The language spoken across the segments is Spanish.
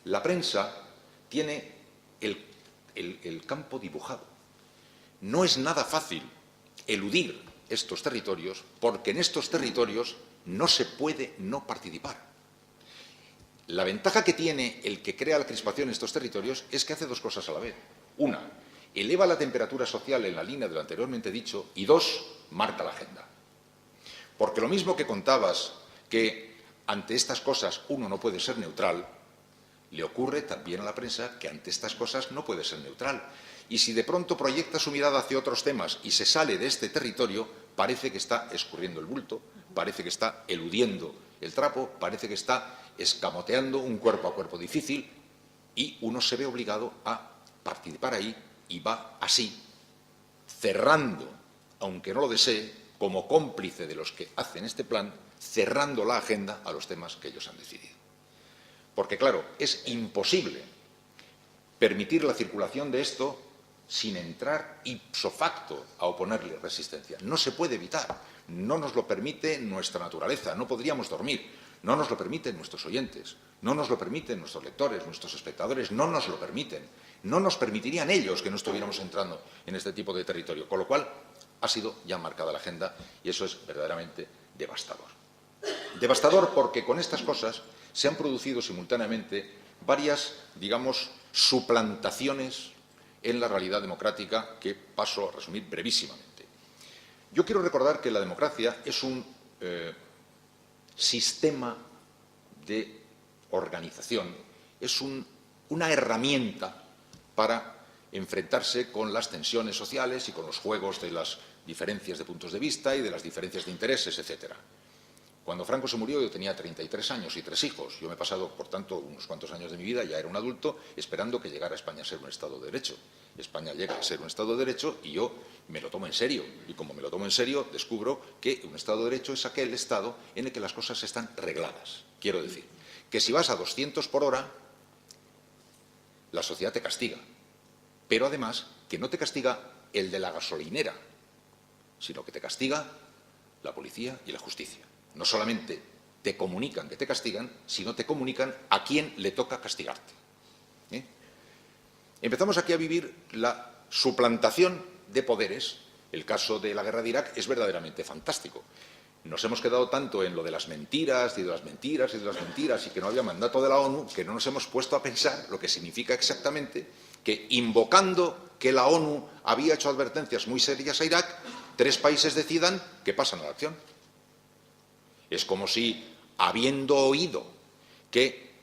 La prensa tiene el campo dibujado. No es nada fácil eludir estos territorios porque en estos territorios no se puede no participar. La ventaja que tiene el que crea la crispación en estos territorios es que hace dos cosas a la vez. Una, eleva la temperatura social en la línea de lo anteriormente dicho y dos, marca la agenda. Porque lo mismo que contabas que ante estas cosas uno no puede ser neutral, le ocurre también a la prensa que ante estas cosas no puede ser neutral. Y si de pronto proyecta su mirada hacia otros temas y se sale de este territorio, parece que está escurriendo el bulto, parece que está eludiendo el trapo, parece que está escamoteando un cuerpo a cuerpo difícil y uno se ve obligado a participar ahí y va así, cerrando, aunque no lo desee, como cómplice de los que hacen este plan, cerrando la agenda a los temas que ellos han decidido. Porque, claro, es imposible permitir la circulación de esto sin entrar ipso facto a oponerle resistencia. No se puede evitar, no nos lo permite nuestra naturaleza, no podríamos dormir, no nos lo permiten nuestros oyentes, no nos lo permiten nuestros lectores, nuestros espectadores, no nos lo permiten, no nos permitirían ellos que no estuviéramos entrando en este tipo de territorio, con lo cual ha sido ya marcada la agenda y eso es verdaderamente devastador. Devastador porque con estas cosas se han producido simultáneamente varias, digamos, suplantaciones en la realidad democrática que paso a resumir brevísimamente. Yo quiero recordar que la democracia es un sistema de organización, es una herramienta para enfrentarse con las tensiones sociales y con los juegos de las diferencias de puntos de vista y de las diferencias de intereses, etcétera. Cuando Franco se murió yo tenía 33 años y 3 hijos. Yo me he pasado, por tanto, unos cuantos años de mi vida, ya era un adulto, esperando que llegara a España a ser un Estado de Derecho. España llega a ser un Estado de Derecho y yo me lo tomo en serio. Y como me lo tomo en serio, descubro que un Estado de Derecho es aquel Estado en el que las cosas están regladas. Quiero decir, que si vas a 200 por hora, la sociedad te castiga. Pero además, que no te castiga el de la gasolinera, sino que te castiga la policía y la justicia. No solamente te comunican que te castigan, sino te comunican a quién le toca castigarte. Empezamos aquí a vivir la suplantación de poderes. El caso de la guerra de Irak es verdaderamente fantástico. Nos hemos quedado tanto en lo de las mentiras y de las mentiras y de las mentiras y que no había mandato de la ONU que no nos hemos puesto a pensar lo que significa exactamente que, invocando que la ONU había hecho advertencias muy serias a Irak, 3 países decidan que pasan a la acción. Es como si, habiendo oído que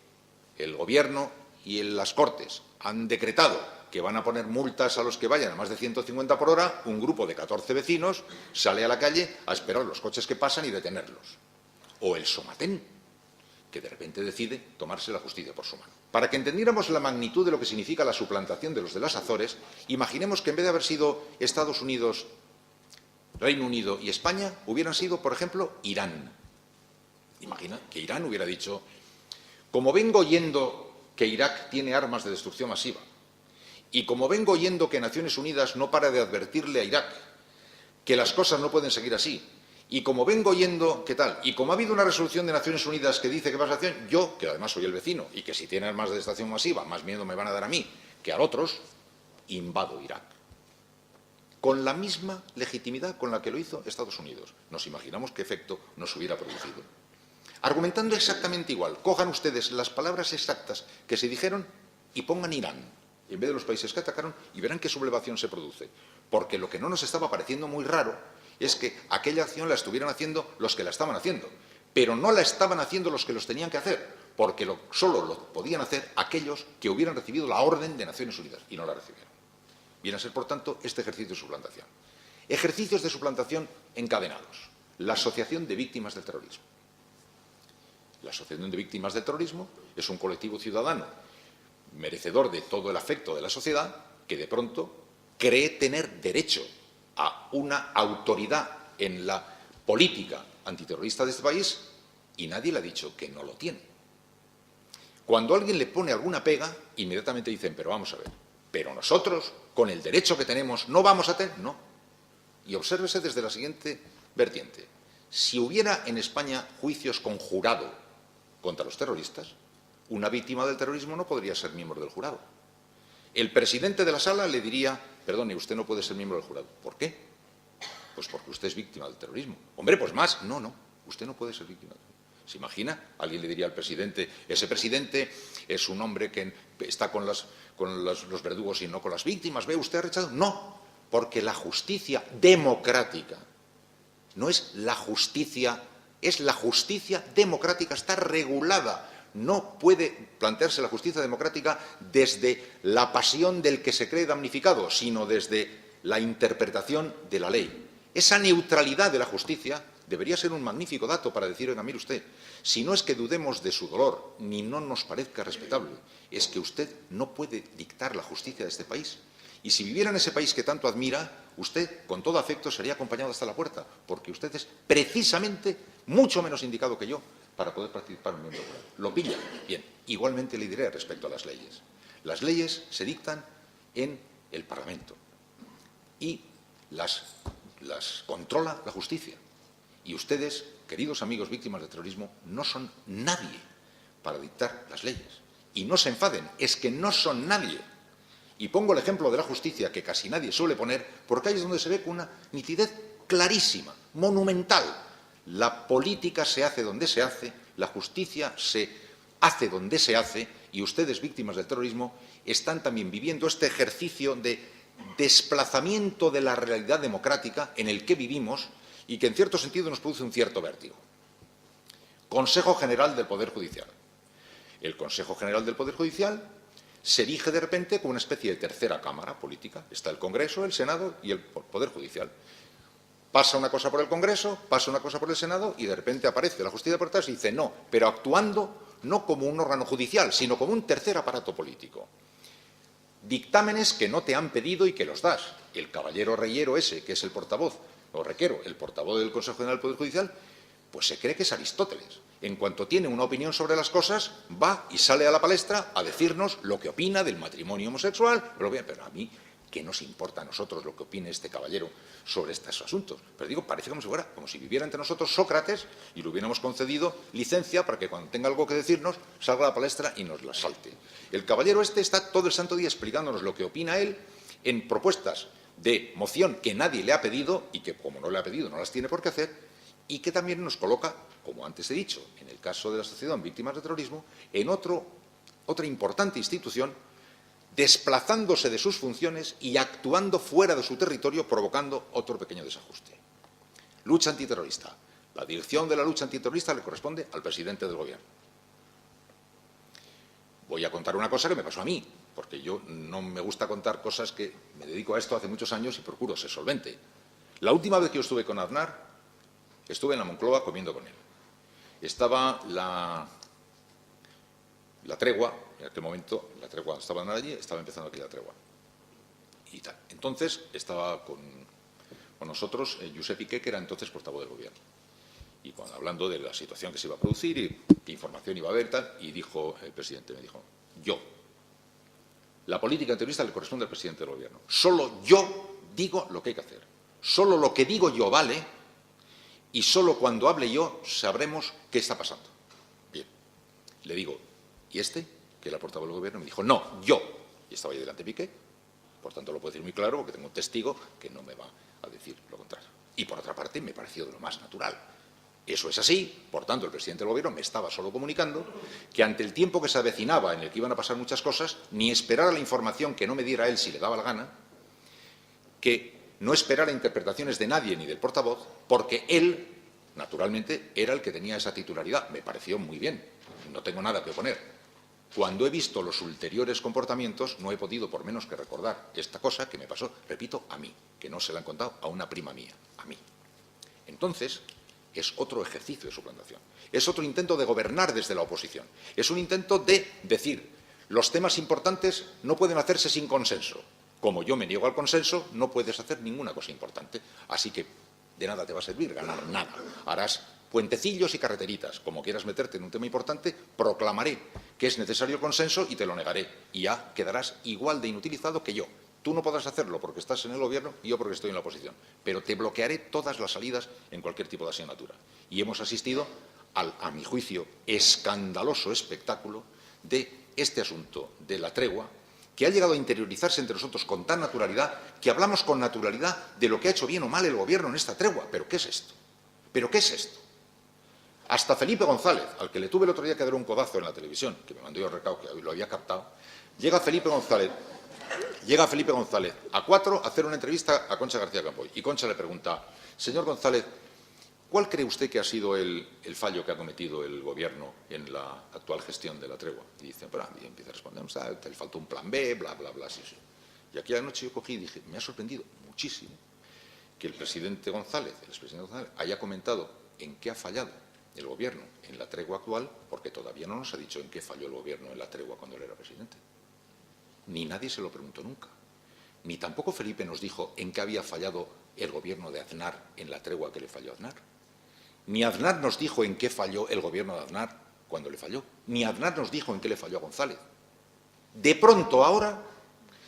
el Gobierno y las Cortes han decretado que van a poner multas a los que vayan a más de 150 por hora, un grupo de 14 vecinos sale a la calle a esperar los coches que pasan y detenerlos. O el Somatén, que de repente decide tomarse la justicia por su mano. Para que entendiéramos la magnitud de lo que significa la suplantación de los de las Azores, imaginemos que en vez de haber sido Estados Unidos, Reino Unido y España, hubieran sido, por ejemplo, Irán. Imagina que Irán hubiera dicho, como vengo oyendo que Irak tiene armas de destrucción masiva y como vengo oyendo que Naciones Unidas no para de advertirle a Irak que las cosas no pueden seguir así y como vengo oyendo que tal, y como ha habido una resolución de Naciones Unidas que dice que pasa a la acción, yo, que además soy el vecino y que si tiene armas de destrucción masiva más miedo me van a dar a mí que a otros, invado Irak. Con la misma legitimidad con la que lo hizo Estados Unidos. Nos imaginamos qué efecto nos hubiera producido. Argumentando exactamente igual, cojan ustedes las palabras exactas que se dijeron y pongan Irán en vez de los países que atacaron y verán qué sublevación se produce. Porque lo que no nos estaba pareciendo muy raro es que aquella acción la estuvieran haciendo los que la estaban haciendo, pero no la estaban haciendo los que los tenían que hacer, porque solo lo podían hacer aquellos que hubieran recibido la orden de Naciones Unidas y no la recibieron. Viene a ser, por tanto, este ejercicio de suplantación. Ejercicios de suplantación encadenados. La Asociación de Víctimas del Terrorismo. La Asociación de Víctimas del Terrorismo es un colectivo ciudadano merecedor de todo el afecto de la sociedad que de pronto cree tener derecho a una autoridad en la política antiterrorista de este país y nadie le ha dicho que no lo tiene. Cuando alguien le pone alguna pega, inmediatamente dicen, pero vamos a ver, pero nosotros, con el derecho que tenemos, ¿no vamos a tener? No. Y obsérvese desde la siguiente vertiente. Si hubiera en España juicios con jurado contra los terroristas, Una víctima del terrorismo no podría ser miembro del jurado. El presidente de la sala le diría, perdone, usted no puede ser miembro del jurado. ¿Por qué? Pues porque usted es víctima del terrorismo. Hombre, pues más. No, no, usted no puede ser víctima del terrorismo. ¿Se imagina? Alguien le diría al presidente, ese presidente es un hombre que está con los verdugos y no con las víctimas. ¿Ve usted rechazado? No, porque la justicia democrática no es la justicia, es la justicia democrática, está regulada. No puede plantearse la justicia democrática desde la pasión del que se cree damnificado, sino desde la interpretación de la ley. Esa neutralidad de la justicia debería ser un magnífico dato para decir, oiga, mire usted, si no es que dudemos de su dolor, ni no nos parezca respetable, es que usted no puede dictar la justicia de este país. Y si viviera en ese país que tanto admira, usted, con todo afecto, sería acompañado hasta la puerta, porque usted es precisamente mucho menos indicado que yo para poder participar en un miembro. ¿Lo pilla? Bien. Igualmente le diré respecto a las leyes. Las leyes se dictan en el Parlamento y las controla la justicia. Y ustedes, queridos amigos víctimas del terrorismo, no son nadie para dictar las leyes. Y no se enfaden, es que no son nadie. Y pongo el ejemplo de la justicia, que casi nadie suele poner, porque ahí es donde se ve con una nitidez clarísima, monumental. La política se hace donde se hace, la justicia se hace donde se hace, y ustedes, víctimas del terrorismo, están también viviendo este ejercicio de desplazamiento de la realidad democrática en el que vivimos y que en cierto sentido nos produce un cierto vértigo. Consejo General del Poder Judicial. El Consejo General del Poder Judicial se erige de repente como una especie de tercera cámara política. Está el Congreso, el Senado y el Poder Judicial. Pasa una cosa por el Congreso, pasa una cosa por el Senado y de repente aparece la justicia por detrás y dice no, pero actuando no como un órgano judicial, sino como un tercer aparato político. Dictámenes que no te han pedido y que los das. El caballero Reyero ese, que es el portavoz, o Requero, el portavoz del Consejo General del Poder Judicial, pues se cree que es Aristóteles. En cuanto tiene una opinión sobre las cosas, va y sale a la palestra a decirnos lo que opina del matrimonio homosexual. Pero a mí, ¿qué nos importa a nosotros lo que opine este caballero sobre estos asuntos? Pero digo, parece como si viviera entre nosotros Sócrates y le hubiéramos concedido licencia para que cuando tenga algo que decirnos salga a la palestra y nos la salte. El caballero este está todo el santo día explicándonos lo que opina él en propuestas de moción que nadie le ha pedido y que, como no le ha pedido, no las tiene por qué hacer, y que también nos coloca, como antes he dicho, en el caso de la Asociación Víctimas de Terrorismo, en otra importante institución, desplazándose de sus funciones y actuando fuera de su territorio, provocando otro pequeño desajuste. Lucha antiterrorista. La dirección de la lucha antiterrorista le corresponde al presidente del Gobierno. Voy a contar una cosa que me pasó a mí, porque yo no me gusta contar cosas que me dedico a esto hace muchos años y procuro ser solvente. La última vez que yo estuve con Aznar, estuve en la Moncloa comiendo con él. Estaba la tregua, en aquel momento, la tregua estaban allí, estaba empezando aquí la tregua. Y tal. Entonces estaba con nosotros Josep Piqué, que era entonces portavoz del Gobierno. Y hablando de la situación que se iba a producir y qué información iba a haber, tal, y dijo el presidente, me dijo, la política antiterrorista le corresponde al presidente del Gobierno. Solo yo digo lo que hay que hacer. Solo lo que digo yo vale y solo cuando hable yo sabremos qué está pasando. Bien, le digo, ¿y este? Que era el portavoz del Gobierno, me dijo, no, yo. Y estaba ahí delante Piqué, por tanto lo puedo decir muy claro porque tengo un testigo que no me va a decir lo contrario. Y por otra parte me pareció de lo más natural. Eso es así, por tanto el presidente del Gobierno me estaba solo comunicando que ante el tiempo que se avecinaba en el que iban a pasar muchas cosas, ni esperara la información que no me diera él si le daba la gana, que no esperara interpretaciones de nadie ni del portavoz, porque él, naturalmente, era el que tenía esa titularidad. Me pareció muy bien, no tengo nada que oponer. Cuando he visto los ulteriores comportamientos, no he podido por menos que recordar esta cosa que me pasó, repito, a mí, que no se la han contado a una prima mía, a mí. Entonces, es otro ejercicio de suplantación. Es otro intento de gobernar desde la oposición. Es un intento de decir, los temas importantes no pueden hacerse sin consenso. Como yo me niego al consenso, no puedes hacer ninguna cosa importante. Así que de nada te va a servir ganar nada. Harás puentecillos y carreteritas. Como quieras meterte en un tema importante, proclamaré que es necesario el consenso y te lo negaré. Y ya quedarás igual de inutilizado que yo. Tú no podrás hacerlo porque estás en el Gobierno y yo porque estoy en la oposición. Pero te bloquearé todas las salidas en cualquier tipo de asignatura. Y hemos asistido al, a mi juicio, escandaloso espectáculo de este asunto de la tregua, que ha llegado a interiorizarse entre nosotros con tan naturalidad que hablamos con naturalidad de lo que ha hecho bien o mal el Gobierno en esta tregua. ¿Pero qué es esto? ¿Pero qué es esto? Hasta Felipe González, al que le tuve el otro día que dar un codazo en la televisión, que me mandó yo el recado que lo había captado, llega Felipe González a 4 a hacer una entrevista a Concha García Campoy. Y Concha le pregunta: señor González, ¿cuál cree usted que ha sido el fallo que ha cometido el Gobierno en la actual gestión de la tregua? Y dice, y empieza a responder, le faltó un plan B, bla, bla, bla, sí, sí. Y aquella noche yo cogí y dije, me ha sorprendido muchísimo que el expresidente González haya comentado en qué ha fallado el Gobierno en la tregua actual, porque todavía no nos ha dicho en qué falló el Gobierno en la tregua cuando él era presidente. Ni nadie se lo preguntó nunca. Ni tampoco Felipe nos dijo en qué había fallado el Gobierno de Aznar en la tregua que le falló a Aznar. Ni Aznar nos dijo en qué falló el Gobierno de Aznar cuando le falló. Ni Aznar nos dijo en qué le falló a González. De pronto ahora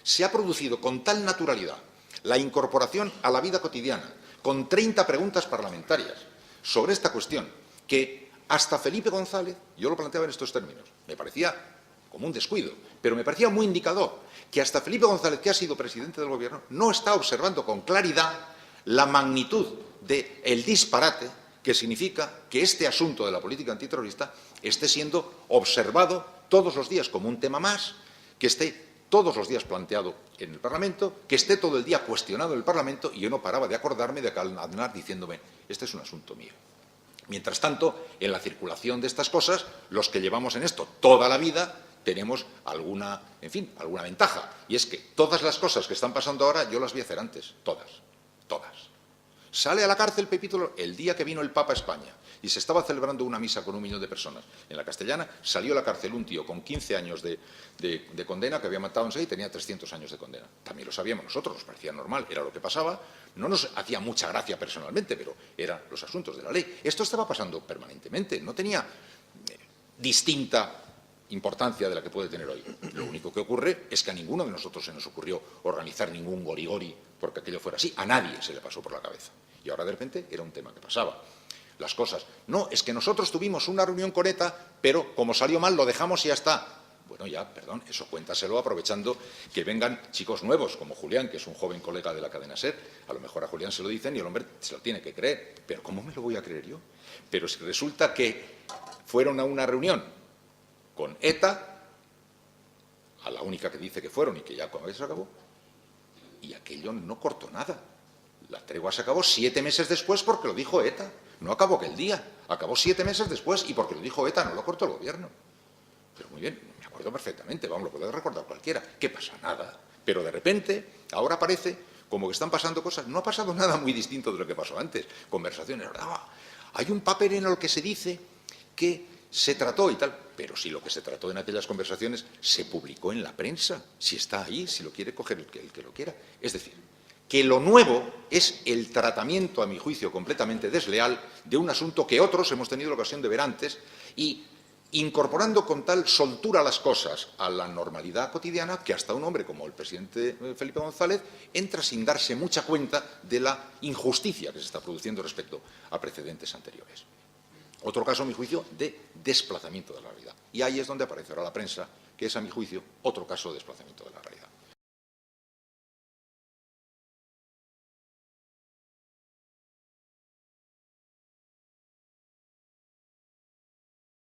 se ha producido con tal naturalidad la incorporación a la vida cotidiana, con 30 preguntas parlamentarias sobre esta cuestión, que hasta Felipe González, yo lo planteaba en estos términos, me parecía como un descuido, pero me parecía muy indicador que hasta Felipe González, que ha sido presidente del Gobierno, no está observando con claridad la magnitud del disparate que significa que este asunto de la política antiterrorista esté siendo observado todos los días como un tema más, que esté todos los días planteado en el Parlamento, que esté todo el día cuestionado en el Parlamento, y yo no paraba de acordarme de Aznar diciéndome, este es un asunto mío. Mientras tanto, en la circulación de estas cosas, los que llevamos en esto toda la vida tenemos alguna ventaja, y es que todas las cosas que están pasando ahora yo las vi hacer antes, todas. Sale a la cárcel Pepito el día que vino el Papa a España y se estaba celebrando una misa con 1 millón de personas en la Castellana. Salió a la cárcel un tío con 15 años de condena, que había matado a 6 y tenía 300 años de condena. También lo sabíamos nosotros, nos parecía normal, era lo que pasaba. No nos hacía mucha gracia personalmente, pero eran los asuntos de la ley. Esto estaba pasando permanentemente, no tenía distinta importancia de la que puede tener hoy. Lo único que ocurre es que a ninguno de nosotros se nos ocurrió organizar ningún gorigori porque aquello fuera así. A nadie se le pasó por la cabeza. Y ahora, de repente, era un tema que pasaba. Las cosas. No, es que nosotros tuvimos una reunión con ETA, pero como salió mal, lo dejamos y ya está. Bueno, ya, perdón, eso cuéntaselo aprovechando que vengan chicos nuevos, como Julián, que es un joven colega de la cadena SER. A lo mejor a Julián se lo dicen y el hombre se lo tiene que creer. Pero ¿cómo me lo voy a creer yo? Pero si resulta que fueron a una reunión con ETA, a la única que dice que fueron y que ya se acabó, y aquello no cortó nada. La tregua se acabó 7 meses después porque lo dijo ETA. No acabó aquel día, acabó 7 meses después y porque lo dijo ETA no lo cortó el Gobierno. Pero muy bien, me acuerdo perfectamente, vamos, lo puede recordar cualquiera. ¿Qué pasa? Nada. Pero de repente, ahora parece como que están pasando cosas. No ha pasado nada muy distinto de lo que pasó antes. Conversaciones. Hay un papel en el que se dice que se trató y tal, pero si lo que se trató en aquellas conversaciones se publicó en la prensa, si está ahí, si lo quiere coger el que lo quiera. Es decir, que lo nuevo es el tratamiento, a mi juicio, completamente desleal de un asunto que otros hemos tenido la ocasión de ver antes y incorporando con tal soltura las cosas a la normalidad cotidiana que hasta un hombre como el presidente Felipe González entra sin darse mucha cuenta de la injusticia que se está produciendo respecto a precedentes anteriores. Otro caso, a mi juicio, de desplazamiento de la realidad. Y ahí es donde aparece ahora la prensa, que es, a mi juicio, otro caso de desplazamiento de la realidad.